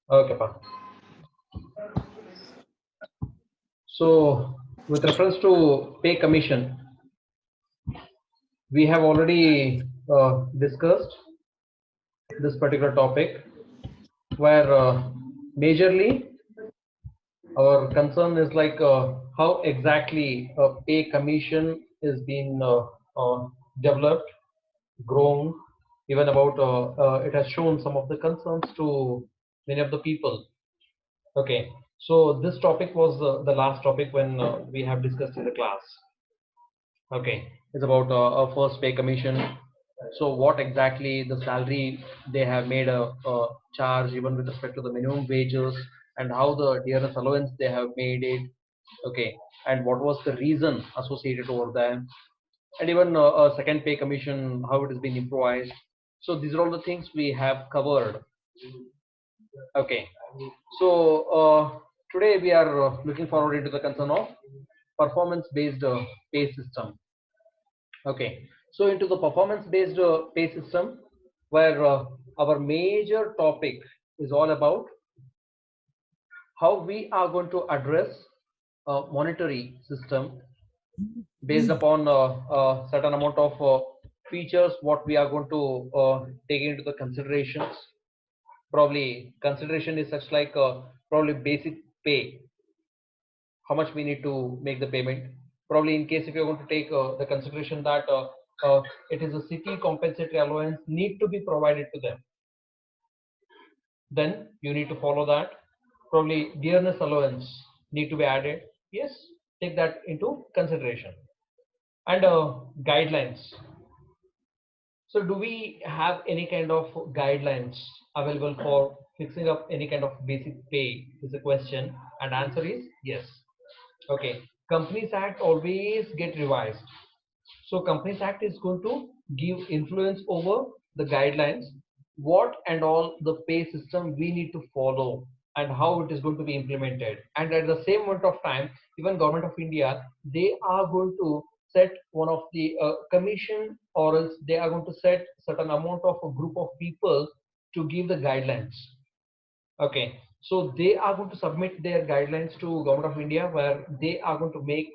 Okay, pa. So, with reference to pay commission, we have already discussed this particular topic, where majorly our concern is like how exactly pay commission is being developed, grown, even about it has shown some of the concerns to many of the people. Okay, so this topic was the last topic when we have discussed in the class. Okay, it's about a first pay commission. So what exactly the salary they have made a charge even with respect to the minimum wages, and how the dearness allowance they have made it. Okay, and what was the reason associated over there, and even a second pay commission, how it has been improvised. So these are all the things we have covered. Okay, so today we are looking forward into the concern of performance based pay system. Okay, so into the performance based pay system, where our major topic is all about how we are going to address a monetary system based upon a certain amount of features what we are going to take into the considerations. Probably consideration is such like probably basic pay, how much we need to make the payment. Probably in case if you're going to take the consideration that it is a city compensatory allowance need to be provided to them, then you need to follow that. Probably dearness allowance need to be added. Yes, take that into consideration. And guidelines. So do we have any kind of guidelines available for fixing up any kind of basic pay is a question, and answer is yes. Okay, Companies Act always get revised. So Companies Act is going to give influence over the guidelines, what and all the pay system we need to follow and how it is going to be implemented. And at the same moment of time, even Government of India, they are going to set one of the commission, or else they are going to set certain amount of a group of people to give the guidelines. Okay, so they are going to submit their guidelines to Government of India, where they are going to make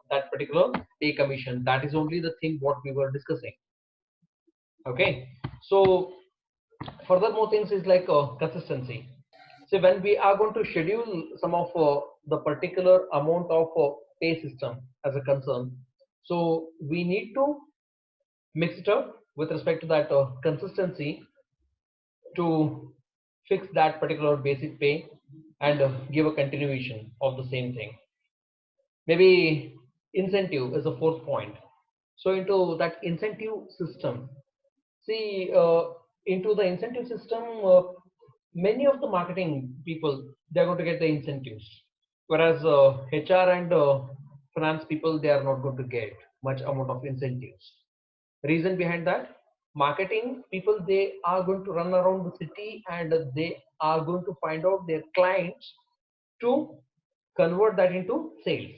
that particular pay commission. That is only the thing what we were discussing. Okay, so furthermore things is like consistency. So when we are going to schedule some of the particular amount of pay system as a concern, so we need to mix it up with respect to that consistency to fix that particular basic pay and give a continuation of the same thing. Maybe incentive is the fourth point. So into that incentive system, see into the incentive system, many of the marketing people they are going to get the incentives, whereas HR and finance people they are not going to get much amount of incentives. Reason behind that, marketing people they are going to run around the city and they are going to find out their clients to convert that into sales.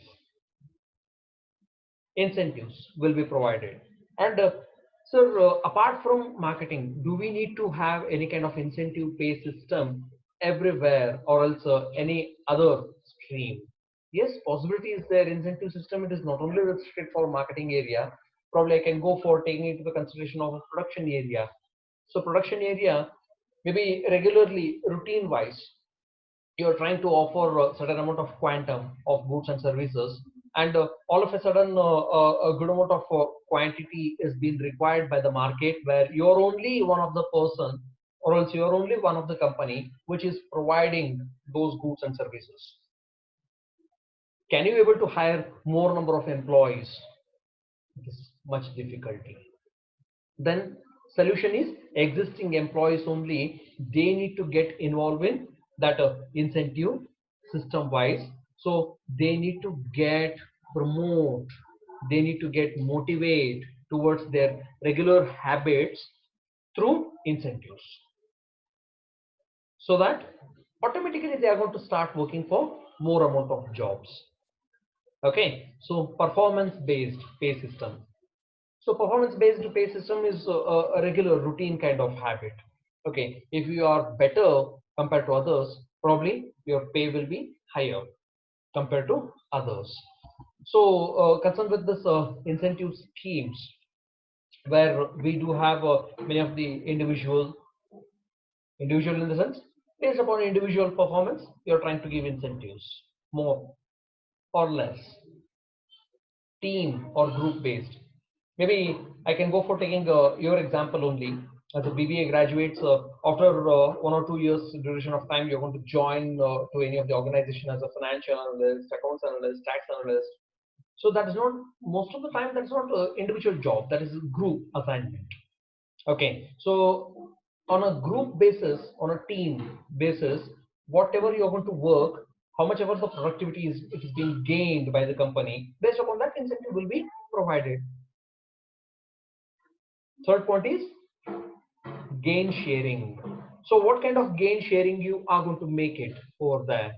Incentives will be provided. And sir, apart from marketing, do we need to have any kind of incentive pay system everywhere, or else any other stream? Yes, possibility is there. Incentive system, it is not only restricted for marketing area. Probably I can go for taking into the consideration of a production area. So production area, maybe regularly, routine wise, you're trying to offer a certain amount of quantum of goods and services, and all of a sudden a good amount of quantity is being required by the market, where you're only one of the person, or else you're only one of the company which is providing those goods and services. Can you able to hire more number of employees? It is much difficulty. Then solution is existing employees only, they need to get involved in that incentive system wise. So they need to get promote, they need to get motivate towards their regular habits through incentives, so that automatically they are going to start working for more amount of jobs. Okay, so performance based pay system. So performance based pay system is a regular routine kind of habit. Okay, if you are better compared to others, probably your pay will be higher compared to others. So concerned with this incentive schemes, where we do have many of the individual in the sense, based upon individual performance, you're trying to give incentives, more or less, team or group based. Maybe I can go for taking your example only. As a BBA graduates, after 1 or 2 years duration of time, you're going to join to any of the organization as a financial analyst, accounts analyst, tax analyst. So that is not, most of the time, that's not an individual job, that is a group assignment. Okay, so on a group basis, on a team basis, whatever you're going to work, how much ever the productivity is, it is being gained by the company, based upon that incentive will be provided. Third point is gain sharing. So what kind of gain sharing you are going to make it over there?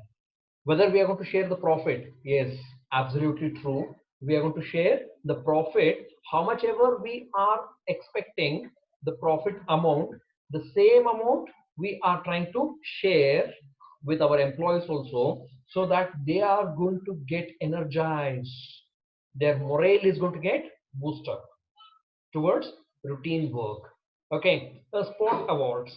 Whether we are going to share the profit, yes, absolutely true. We are going to share the profit, how much ever we are expecting the profit amount, the same amount we are trying to share with our employees also, so that they are going to get energized. Their morale is going to get boosted towards routine work. Okay, the sport awards.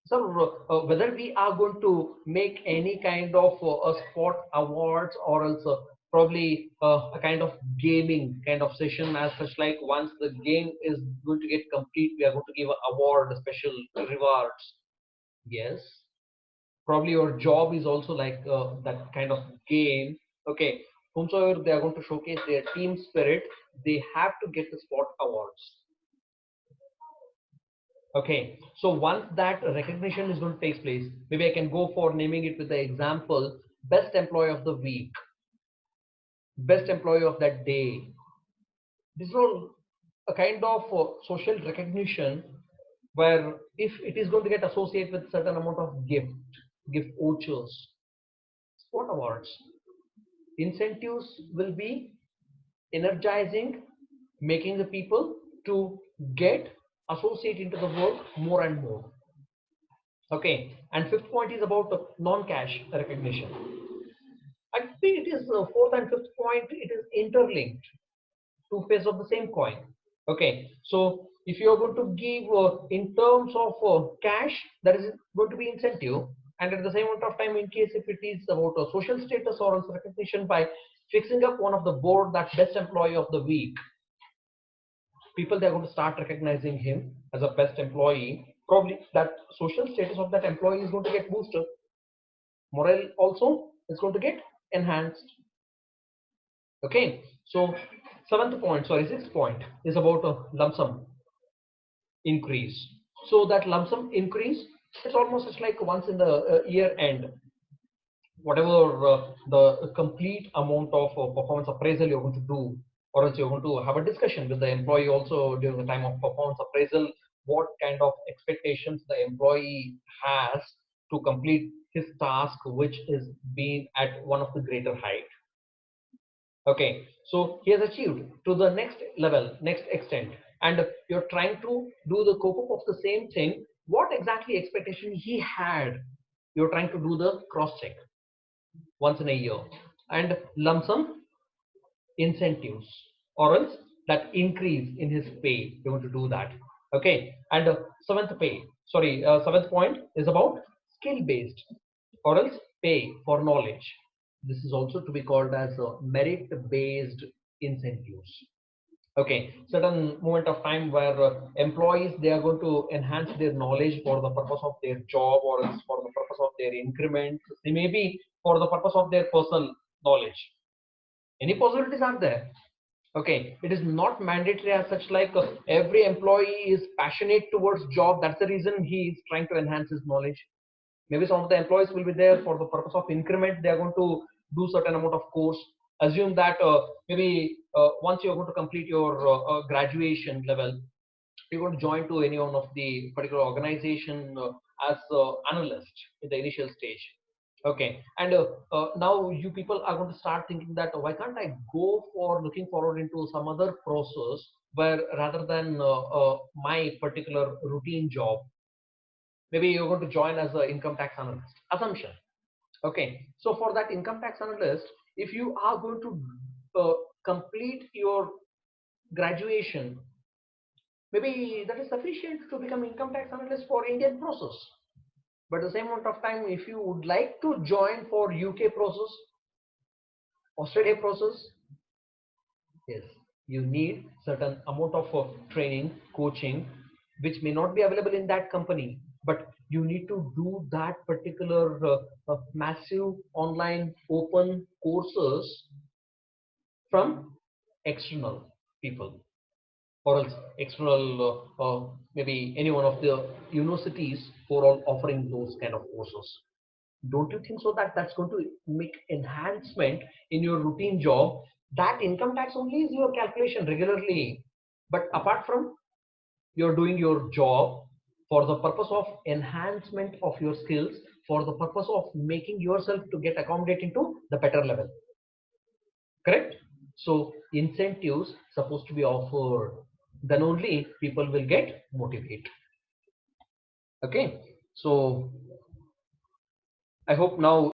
So whether we are going to make any kind of a sport awards, or else probably a kind of gaming kind of session as such, like once the game is going to get complete, we are going to give an award, special rewards. Yes, probably your job is also like that kind of game. Okay, whomsoever they are going to showcase their team spirit, they have to get the sport awards. Okay, so once that recognition is going to take place, maybe I can go for naming it with the example: best employee of the week, best employee of that day. This is all a kind of social recognition, where if it is going to get associated with certain amount of gift vouchers, sport awards, incentives will be energizing, making the people to get associate into the work more and more. Okay, and fifth point is about non-cash recognition. I think it is fourth and fifth point. It is interlinked, two faces of the same coin. Okay, so if you are going to give in terms of cash, that is going to be incentive, and at the same amount of time, in case if it is about a social status or else recognition by fixing up one of the board that best employee of the week, people, they're going to start recognizing him as a best employee. Probably that social status of that employee is going to get boosted, morale also is going to get enhanced. Okay, so sixth point is about a lump sum increase. So that lump sum increase, it's almost just like once in the year end, whatever the complete amount of performance appraisal you're going to do, or else you're going to have a discussion with the employee also during the time of performance appraisal, what kind of expectations the employee has to complete his task, which is being at one of the greater height. Okay, so he has achieved to the next level, next extent, and you're trying to do the cope up of the same thing. What exactly expectation he had, you're trying to do the cross check once in a year. And lump sum incentives, or else that increase in his pay, you're going to do that. Okay, and seventh point is about skill based, or else pay for knowledge. This is also to be called as merit based incentives. Okay, certain moment of time where employees, they are going to enhance their knowledge for the purpose of their job, or else for the purpose of their increment, they may be for the purpose of their personal knowledge. Any possibilities are there. Okay, it is not mandatory as such, like every employee is passionate towards job, that's the reason he is trying to enhance his knowledge. Maybe some of the employees will be there for the purpose of increment, they are going to do certain amount of course. Assume that maybe once you're going to complete your graduation level, you're going to join to any one of the particular organization as analyst in the initial stage. Okay, and now you people are going to start thinking that, why can't I go for looking forward into some other process, where rather than my particular routine job, maybe you're going to join as an income tax analyst. Assumption. Okay. So for that income tax analyst, if you are going to complete your graduation, maybe that is sufficient to become income tax analyst for Indian process. But the same amount of time, if you would like to join for UK process, Australia process, yes, you need certain amount of training, coaching, which may not be available in that company, but you need to do that particular massive online open courses from external people, or else external maybe any one of the universities for all offering those kind of courses. Don't you think so that that's going to make enhancement in your routine job? That income tax only is your calculation regularly, but apart from you're doing your job for the purpose of enhancement of your skills, for the purpose of making yourself to get accommodated to the better level, correct? So incentives supposed to be offered, then only people will get motivated. Okay, so I hope now